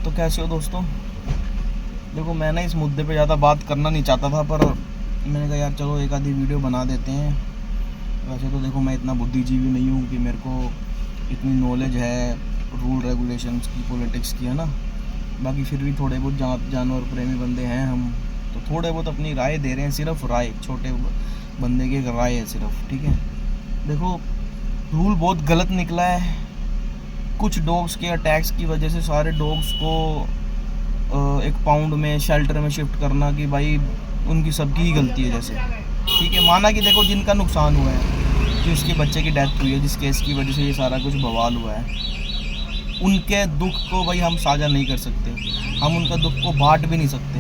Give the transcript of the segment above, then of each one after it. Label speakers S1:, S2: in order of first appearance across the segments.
S1: तो कैसे हो दोस्तों। देखो मैं ना इस मुद्दे पे ज़्यादा बात करना नहीं चाहता था, पर मैंने कहा यार चलो एक आधी वीडियो बना देते हैं। वैसे तो देखो मैं इतना बुद्धिजीवी नहीं हूँ कि मेरे को इतनी नॉलेज है रूल रेगुलेशंस की, पॉलिटिक्स की, है ना। बाकी फिर भी थोड़े बहुत जानवर प्रेमी बंदे हैं हम, तो थोड़े बहुत अपनी राय दे रहे हैं। सिर्फ राय, छोटे बंदे की एक राय है सिर्फ, ठीक है। देखो रूल बहुत गलत निकला है। कुछ डॉग्स के अटैक्स की वजह से सारे डॉग्स को एक पाउंड में शेल्टर में शिफ्ट करना कि भाई उनकी सबकी ही गलती है जैसे, ठीक है। माना कि देखो जिनका नुकसान हुआ है, जिसके बच्चे की डेथ हुई है, जिस केस की वजह से ये सारा कुछ बवाल हुआ है, उनके दुख को भाई हम साझा नहीं कर सकते, हम उनका दुख को बांट भी नहीं सकते।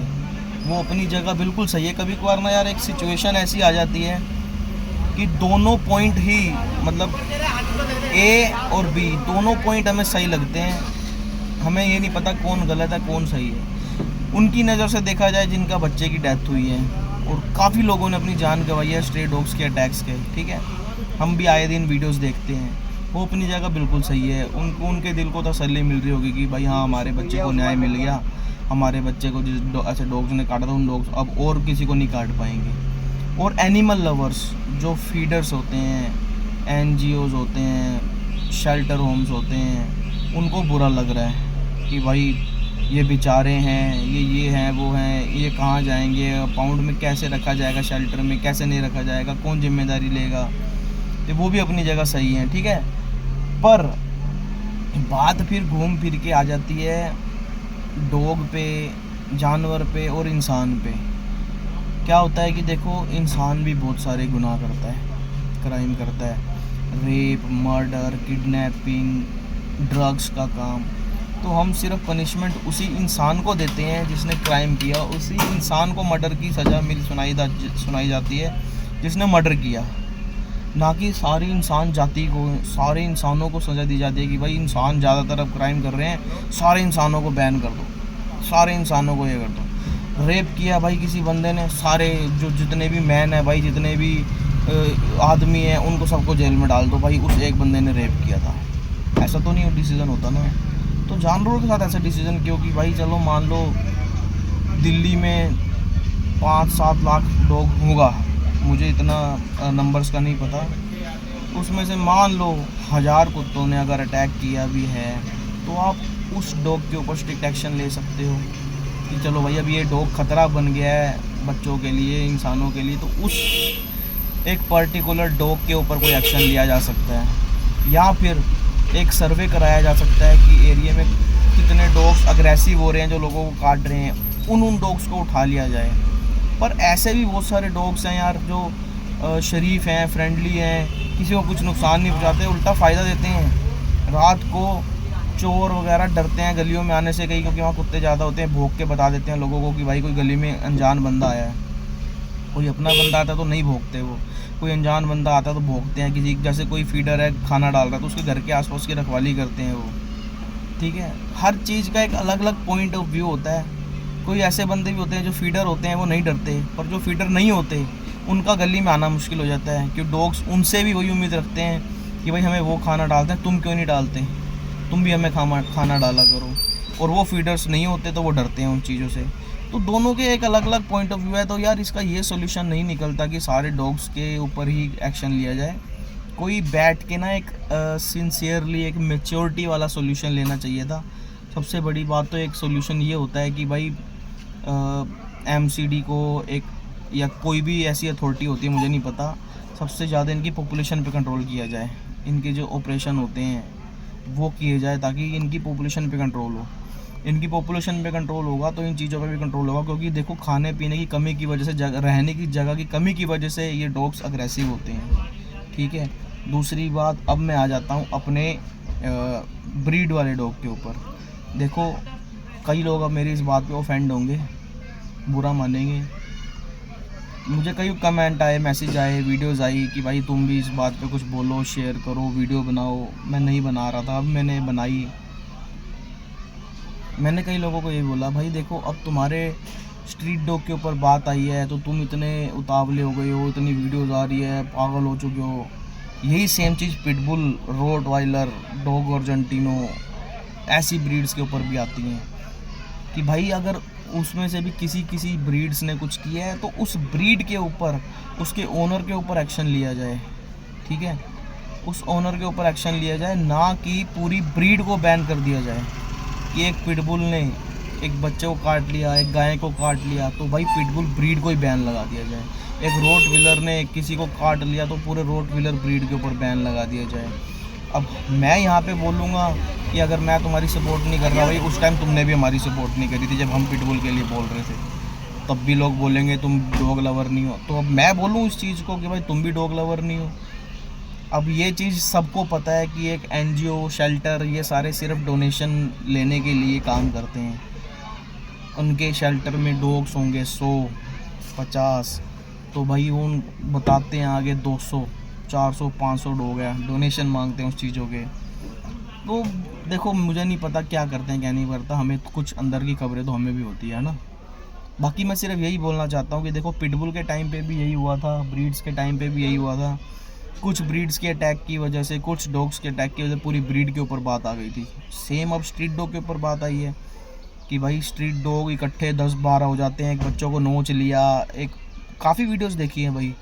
S1: वो अपनी जगह बिल्कुल सही है। कभी कभार ना यार एक सिचुएशन ऐसी आ जाती है कि दोनों पॉइंट ही, मतलब ए और बी दोनों पॉइंट हमें सही लगते हैं। हमें ये नहीं पता कौन गलत है कौन सही है। उनकी नज़र से देखा जाए जिनका बच्चे की डेथ हुई है, और काफ़ी लोगों ने अपनी जान गंवाई है स्ट्रे डॉग्स के अटैक्स के, ठीक है। हम भी आए दिन वीडियोस देखते हैं। वो अपनी जगह बिल्कुल सही है। उनको उनके दिल को तसल्ली मिल रही होगी कि भाई हाँ हमारे बच्चे को न्याय मिल गया, हमारे बच्चे को जिस ऐसे डॉग्स ने काटा था उन डॉग्स अब और किसी को नहीं काट पाएंगे। और एनिमल लवर्स जो फीडर्स होते हैं, NGOs होते हैं, शेल्टर होम्स होते हैं, उनको बुरा लग रहा है कि भाई ये बेचारे हैं, ये हैं, वो हैं, ये कहाँ जाएंगे, पाउंड में कैसे रखा जाएगा, शेल्टर में कैसे नहीं रखा जाएगा, कौन जिम्मेदारी लेगा। तो वो भी अपनी जगह सही है, ठीक है। पर बात फिर घूम फिर के आ जाती है डॉग पे, जानवर पे और इंसान पे। क्या होता है कि देखो इंसान भी बहुत सारे गुनाह करता है, क्राइम करता है, रेप, मर्डर, किडनैपिंग, ड्रग्स का काम। तो हम सिर्फ पनिशमेंट उसी इंसान को देते हैं जिसने क्राइम किया, उसी इंसान को मर्डर की सज़ा सुनाई जाती है जिसने मर्डर किया, ना कि सारी इंसान जाति को, सारे इंसानों को सज़ा दी जाती है कि भाई इंसान ज़्यादातर अब क्राइम कर रहे हैं, सारे इंसानों को बैन कर दो, सारे इंसानों को ये कर दो। रेप किया भाई किसी बंदे ने, सारे जो जितने भी मैन है भाई, जितने भी आदमी हैं, उनको सबको जेल में डाल दो भाई, उस एक बंदे ने रेप किया था। ऐसा तो नहीं डिसीज़न होता ना। तो जानवरों के साथ ऐसा डिसीज़न क्यों कि भाई चलो मान लो दिल्ली में 5-7 लाख डॉग होगा, मुझे इतना नंबर्स का नहीं पता, उसमें से मान लो 1000 कुत्तों ने अगर अटैक किया भी है, तो आप उस डॉग के ऊपर स्ट्रिक्ट एक्शन ले सकते हो कि चलो भाई अब ये डॉग खतरा बन गया है बच्चों के लिए, इंसानों के लिए, तो उस एक पर्टिकुलर डॉग के ऊपर कोई एक्शन लिया जा सकता है। या फिर एक सर्वे कराया जा सकता है कि एरिया में कितने डॉग्स अग्रेसिव हो रहे हैं जो लोगों को काट रहे हैं, उन डॉग्स को उठा लिया जाए। पर ऐसे भी बहुत सारे डॉग्स हैं यार जो शरीफ हैं, फ्रेंडली हैं, किसी को कुछ नुकसान नहीं पहुंचाते, उल्टा फ़ायदा देते हैं। रात को चोर वगैरह डरते हैं गलियों में आने से, कहीं क्योंकि वहाँ कुत्ते ज़्यादा होते हैं, भौंक के बता देते हैं लोगों को कि भाई कोई गली में अनजान बंदा आया है। कोई अपना बंदा आता है तो नहीं भौंकते वो, कोई अनजान बंदा आता है तो भौंकते हैं। किसी जैसे कोई फीडर है खाना डाल रहा है तो उसके घर के आसपास की रखवाली करते हैं वो, ठीक है। हर चीज़ का एक अलग अलग पॉइंट ऑफ व्यू होता है। कोई ऐसे बंदे भी होते हैं जो फीडर होते हैं वो नहीं डरते, पर जो फीडर नहीं होते उनका गली में आना मुश्किल हो जाता है, क्योंकि डॉग्स उनसे भी वही उम्मीद रखते हैं कि भाई हमें वो खाना डालते हैं, तुम क्यों नहीं डालते, तुम भी हमें खाना डाला करो। और वो फीडर्स नहीं होते तो वो डरते हैं उन चीज़ों से। तो दोनों के एक अलग अलग पॉइंट ऑफ व्यू है। तो यार इसका ये सोल्यूशन नहीं निकलता कि सारे डॉग्स के ऊपर ही एक्शन लिया जाए। कोई बैठ के ना एक सिंसियरली एक मेच्योरिटी वाला सोल्यूशन लेना चाहिए था। सबसे बड़ी बात तो एक सोल्यूशन ये होता है कि भाई MCD को एक, या कोई भी ऐसी अथॉरिटी होती है मुझे नहीं पता, सबसे ज़्यादा इनकी पॉपुलेशन पे कंट्रोल किया जाए। इनके जो ऑपरेशन होते हैं वो किए जाए ताकि इनकी पॉपुलेशन पे कंट्रोल हो। इनकी पॉपुलेशन पे कंट्रोल होगा तो इन चीज़ों पे भी कंट्रोल होगा, क्योंकि देखो खाने पीने की कमी की वजह से, रहने की जगह की कमी की वजह से ये डॉग्स अग्रेसिव होते हैं, ठीक है। दूसरी बात, अब मैं आ जाता हूँ अपने ब्रीड वाले डॉग के ऊपर। देखो कई लोग अब मेरी इस बात पे ऑफेंड होंगे, बुरा मानेंगे। मुझे कई कमेंट आए, मैसेज आए, वीडियोस आई कि भाई तुम भी इस बात पे कुछ बोलो, शेयर करो, वीडियो बनाओ। मैं नहीं बना रहा था, अब मैंने बनाई। मैंने कई लोगों को ये बोला भाई देखो अब तुम्हारे स्ट्रीट डॉग के ऊपर बात आई है तो तुम इतने उतावले हो गए हो, इतनी वीडियोस आ रही है, पागल हो चुके हो। यही सेम चीज़ पिटबुल, रोटवाइलर, डॉग अर्जेंटिनो, ऐसी ब्रीड्स के ऊपर भी आती हैं। कि भाई अगर उसमें से भी किसी ब्रीड्स ने कुछ किया है तो उस ब्रीड के ऊपर, उसके ओनर के ऊपर एक्शन लिया जाए, ठीक है, उस ओनर के ऊपर एक्शन लिया जाए, ना कि पूरी ब्रीड को बैन कर दिया जाए। कि एक पिटबुल ने एक बच्चे को काट लिया, एक गाय को काट लिया, तो भाई पिटबुल ब्रीड को ही बैन लगा दिया जाए। एक रोट व्हीलर ने किसी को काट लिया तो पूरे रोट व्हीलर ब्रीड के ऊपर बैन लगा दिया जाए। अब मैं यहाँ पे बोलूँगा कि अगर मैं तुम्हारी सपोर्ट नहीं कर रहा भाई, उस टाइम तुमने भी हमारी सपोर्ट नहीं करी थी जब हम पिटबुल के लिए बोल रहे थे, तब भी लोग बोलेंगे तुम डॉग लवर नहीं हो। तो अब मैं बोलूँ इस चीज़ को कि भाई तुम भी डॉग लवर नहीं हो। अब ये चीज़ सबको पता है कि एक एनजीओ, शेल्टर, ये सारे सिर्फ डोनेशन लेने के लिए काम करते हैं। उनके शेल्टर में डॉग्स होंगे 100, 50, तो भाई उन बताते हैं आगे 200, 400, 500 डॉग है, डोनेशन मांगते हैं उस चीज़ों के। तो देखो मुझे नहीं पता क्या करते हैं क्या नहीं करता, हमें कुछ अंदर की खबरें तो हमें भी होती है ना। बाकी मैं सिर्फ यही बोलना चाहता हूँ कि देखो पिटबुल के टाइम पे भी यही हुआ था, ब्रीड्स के टाइम पे भी यही हुआ था। कुछ ब्रीड्स के अटैक की वजह से, कुछ डॉग्स के अटैक की वजह से पूरी ब्रीड के ऊपर बात आ गई थी। सेम अब स्ट्रीट डॉग के ऊपर बात आई है कि भाई स्ट्रीट डॉग इकट्ठे 10-12 हो जाते हैं, एक बच्चों को नोच लिया, एक काफ़ी वीडियोस देखी हैं भाई।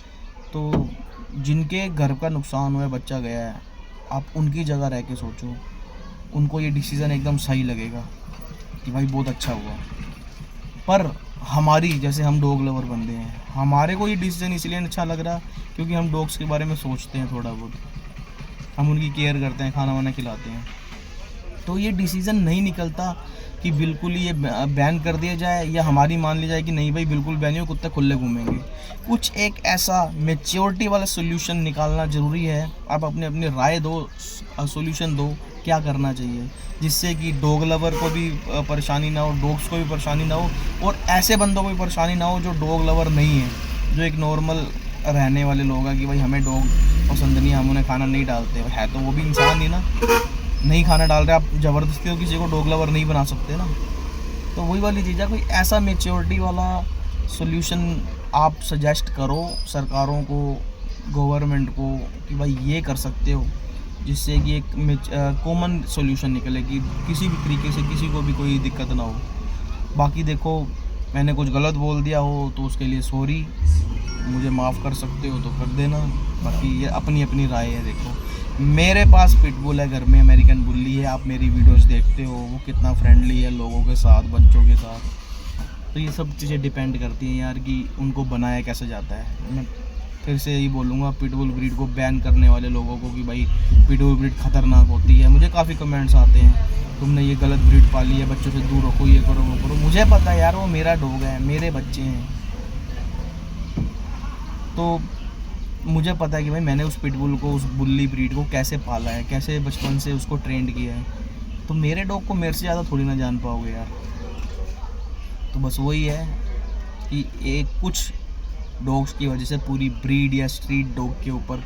S1: तो जिनके घर का नुकसान हुआ है, बच्चा गया है, आप उनकी जगह रह के सोचो, उनको ये डिसीज़न एकदम सही लगेगा कि भाई बहुत अच्छा हुआ। पर हमारी, जैसे हम डॉग लवर बंदे हैं, हमारे को ये डिसीज़न इसलिए अच्छा लग रहा क्योंकि हम डॉग्स के बारे में सोचते हैं थोड़ा बहुत, हम उनकी केयर करते हैं, खाना वाना खिलाते हैं। तो ये डिसीज़न नहीं निकलता कि बिल्कुल ये बैन कर दिया जाए या हमारी मान ली जाए कि नहीं भाई बिल्कुल बैन हो, कुत्ते खुले घूमेंगे। कुछ एक ऐसा मैच्योरिटी वाला सोल्यूशन निकालना ज़रूरी है। आप अपने अपनी राय दो, सोल्यूशन दो, क्या करना चाहिए जिससे कि डॉग लवर को भी परेशानी ना हो, डॉग्स को भी परेशानी ना हो, और ऐसे बंदों को भी परेशानी ना हो जो डॉग लवर नहीं है, जो एक नॉर्मल रहने वाले लोग हैं कि भाई हमें डॉग पसंद नहीं, हम उन्हें खाना नहीं डालते, है तो वो भी इंसान ही ना, नहीं खाना डाल रहे, आप ज़बरदस्ती तो किसी को डॉग लवर नहीं बना सकते ना। तो वही वाली चीज़ है, कोई ऐसा मैच्योरिटी वाला सॉल्यूशन आप सजेस्ट करो सरकारों को, गवर्नमेंट को, कि भाई ये कर सकते हो जिससे कि एक कॉमन सॉल्यूशन निकले कि किसी भी तरीके से किसी को भी कोई दिक्कत ना हो। बाकी देखो मैंने कुछ गलत बोल दिया हो तो उसके लिए सॉरी, मुझे माफ़ कर सकते हो तो कर देना। बाकी ये अपनी अपनी राय है। देखो मेरे पास पिटबुल है घर में, अमेरिकन बुल्ली है, आप मेरी वीडियोस देखते हो वो कितना फ्रेंडली है लोगों के साथ, बच्चों के साथ। तो ये सब चीज़ें डिपेंड करती हैं यार कि उनको बनाया कैसे जाता है। मैं फिर से यही बोलूँगा पिटबुल ब्रीड को बैन करने वाले लोगों को कि भाई पिटबुल ब्रीड ख़तरनाक होती है। मुझे काफ़ी कमेंट्स आते हैं तुमने ये गलत ब्रीड पाली है, बच्चों से दूर रखो, ये करो वो करो। मुझे पता है यार वो मेरा डॉग है, मेरे बच्चे हैं, तो मुझे पता है कि भाई मैंने उस पिटबुल को, उस बुल्ली ब्रीड को कैसे पाला है, कैसे बचपन से उसको ट्रेंड किया है। तो मेरे डॉग को मेरे से ज़्यादा थोड़ी ना जान पाओगे यार। तो बस वही है कि एक कुछ डॉग्स की वजह से पूरी ब्रीड या स्ट्रीट डॉग के ऊपर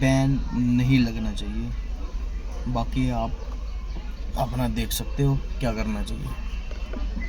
S1: बैन नहीं लगना चाहिए। बाकी आप अपना देख सकते हो क्या करना चाहिए।